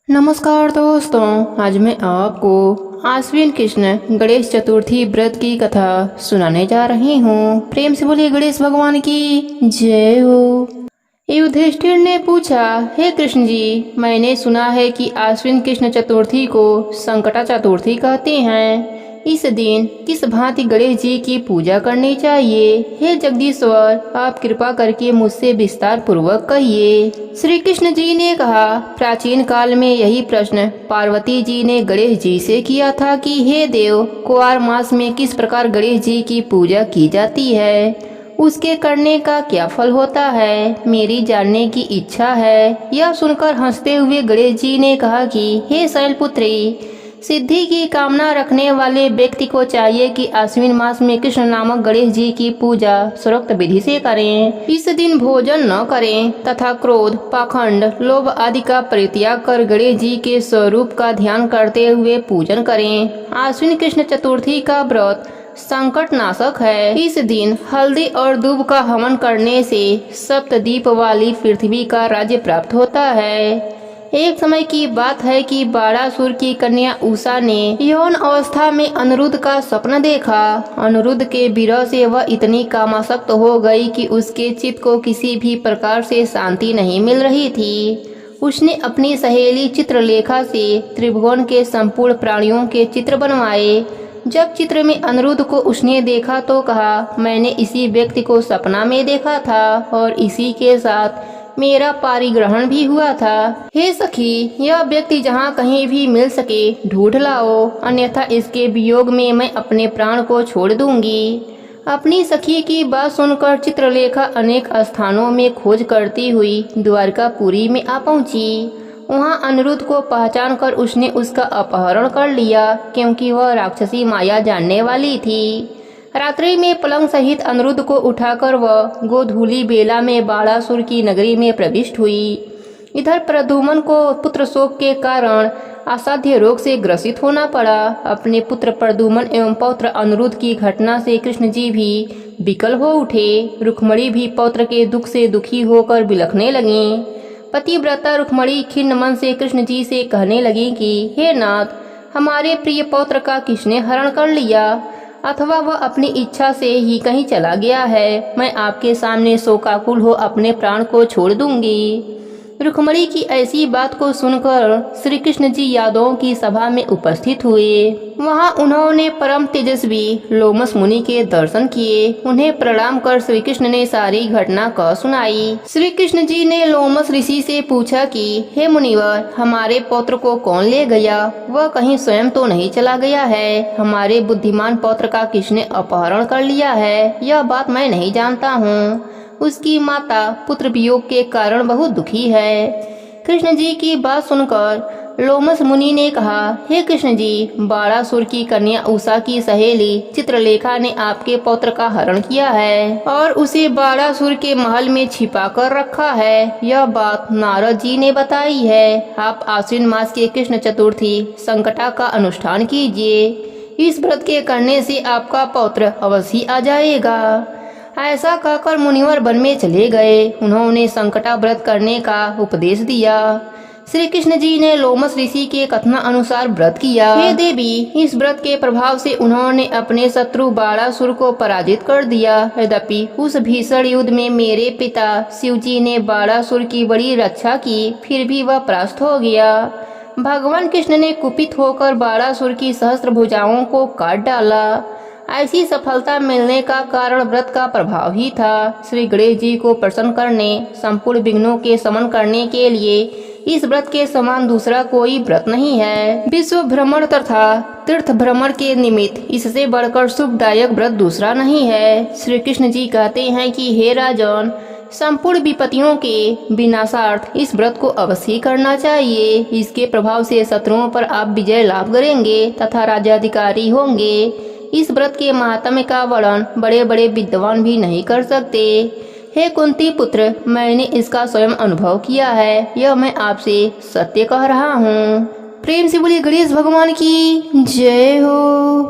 नमस्कार दोस्तों, आज मैं आपको आश्विन कृष्ण गणेश चतुर्थी व्रत की कथा सुनाने जा रही हूँ। प्रेम से बोलिए गणेश भगवान की जय हो। युधिष्ठिर ने पूछा, हे कृष्ण जी, मैंने सुना है कि आश्विन कृष्ण चतुर्थी को संकटा चतुर्थी कहते हैं। इस दिन किस भांति गणेश जी की पूजा करनी चाहिए? हे जगदीश्वर, आप कृपा करके मुझसे विस्तार पूर्वक कहिए। श्री कृष्ण जी ने कहा, प्राचीन काल में यही प्रश्न पार्वती जी ने गणेश जी से किया था कि हे देव, कुआर मास में किस प्रकार गणेश जी की पूजा की जाती है, उसके करने का क्या फल होता है, मेरी जानने की इच्छा है। यह सुनकर हंसते हुए गणेश जी ने कहा कि हे शैलपुत्री, सिद्धि की कामना रखने वाले व्यक्ति को चाहिए कि आश्विन मास में कृष्ण नामक गणेश जी की पूजा सर्वोक्त विधि से करें। इस दिन भोजन न करें तथा क्रोध, पाखंड, लोभ आदि का परित्याग कर गणेश जी के स्वरूप का ध्यान करते हुए पूजन करें। आश्विन कृष्ण चतुर्थी का व्रत संकट नाशक है। इस दिन हल्दी और दूब का हवन करने से सप्तद्वीप वाली पृथ्वी का राज्य प्राप्त होता है। एक समय की बात है कि बाणासुर की कन्या उषा ने यौन अवस्था में अनिरुद्ध का स्वप्न देखा। अनिरुद्ध के विरह से वह इतनी कामासक्त हो गई कि उसके चित्त को किसी भी प्रकार से शांति नहीं मिल रही थी। उसने अपनी सहेली चित्रलेखा से त्रिभुवन के संपूर्ण प्राणियों के चित्र बनवाए। जब चित्र में अनिरुद्ध को उसने देखा तो कहा, मैंने इसी व्यक्ति को सपना में देखा था और इसी के साथ मेरा पारिग्रहण भी हुआ था। हे सखी, यह व्यक्ति जहाँ कहीं भी मिल सके ढूंढ लाओ, अन्यथा इसके वियोग में मैं अपने प्राण को छोड़ दूंगी। अपनी सखी की बात सुनकर चित्रलेखा अनेक स्थानों में खोज करती हुई द्वारकापुरी में आ पहुंची। वहाँ अनिरुद्ध को पहचान कर उसने उसका अपहरण कर लिया, क्योंकि वह राक्षसी माया जानने वाली थी। रात्रि में पलंग सहित अनिरुद्ध को उठाकर वह गोधूली बेला में बाणासुर की नगरी में प्रविष्ट हुई। इधर प्रद्युम्न को पुत्र शोक के कारण असाध्य रोग से ग्रसित होना पड़ा। अपने पुत्र प्रद्युम्न एवं पौत्र अनिरुद्ध की घटना से कृष्ण जी भी विकल हो उठे। रुक्मणी भी पौत्र के दुख से दुखी होकर बिलखने लगी। पतिव्रता रुक्मणी खिन्न मन से कृष्ण जी से कहने लगी कि हे नाथ, हमारे प्रिय पौत्र का किसने हरण कर लिया, अथवा वह अपनी इच्छा से ही कहीं चला गया है। मैं आपके सामने शोकाकुल हो अपने प्राण को छोड़ दूंगी। रुक्मणी की ऐसी बात को सुनकर श्री कृष्ण जी यादवों की सभा में उपस्थित हुए। वहां उन्होंने परम तेजस्वी लोमस मुनि के दर्शन किए। उन्हें प्रणाम कर श्री कृष्ण ने सारी घटना कह सुनाई। श्री कृष्ण जी ने लोमस ऋषि से पूछा कि हे मुनिवर, हमारे पौत्र को कौन ले गया? वह कहीं स्वयं तो नहीं चला गया है? हमारे बुद्धिमान पौत्र का किसने अपहरण कर लिया है, यह बात मैं नहीं जानता हूँ। उसकी माता पुत्र वियोग के कारण बहुत दुखी है। कृष्ण जी की बात सुनकर लोमस मुनि ने कहा, हे कृष्ण जी, बाणासुर की कन्या उषा की सहेली चित्रलेखा ने आपके पौत्र का हरण किया है और उसे बाणासुर के महल में छिपा कर रखा है। यह बात नारद जी ने बताई है। आप आश्विन मास के कृष्ण चतुर्थी संकटा का अनुष्ठान कीजिए। इस व्रत के करने से आपका पौत्र अवश्य आ जाएगा। ऐसा कहकर मुनिवर वन में चले गए। उन्होंने संकटा व्रत करने का उपदेश दिया। श्री कृष्ण जी ने लोमस ऋषि के कथन अनुसार व्रत किया। हे देवी, इस व्रत के प्रभाव से उन्होंने अपने शत्रु बाणासुर को पराजित कर दिया। यद्यपि उस भीषण युद्ध में मेरे पिता शिव जी ने बाणासुर की बड़ी रक्षा की, फिर भी वह परास्त हो गया। भगवान कृष्ण ने कुपित होकर बाणासुर की सहस्त्र भुजाओं को काट डाला। ऐसी सफलता मिलने का कारण व्रत का प्रभाव ही था। श्री गणेश जी को प्रसन्न करने, संपूर्ण विघ्नों के शमन करने के लिए इस व्रत के समान दूसरा कोई व्रत नहीं है। विश्व भ्रमण तथा तीर्थ भ्रमण के निमित्त इससे बढ़कर सुखदायक व्रत दूसरा नहीं है। श्री कृष्ण जी कहते हैं कि हे राजन, संपूर्ण विपत्तियों के विनाशार्थ इस व्रत को अवश्य करना चाहिए। इसके प्रभाव से शत्रुओं पर आप विजय लाभ करेंगे तथा राज्याधिकारी होंगे। इस व्रत के महात्म्य का वर्णन बड़े बड़े विद्वान भी नहीं कर सकते। हे कुंती पुत्र, मैंने इसका स्वयं अनुभव किया है। यह मैं आपसे सत्य कह रहा हूँ। प्रेम से बोलिए गणेश भगवान की जय हो।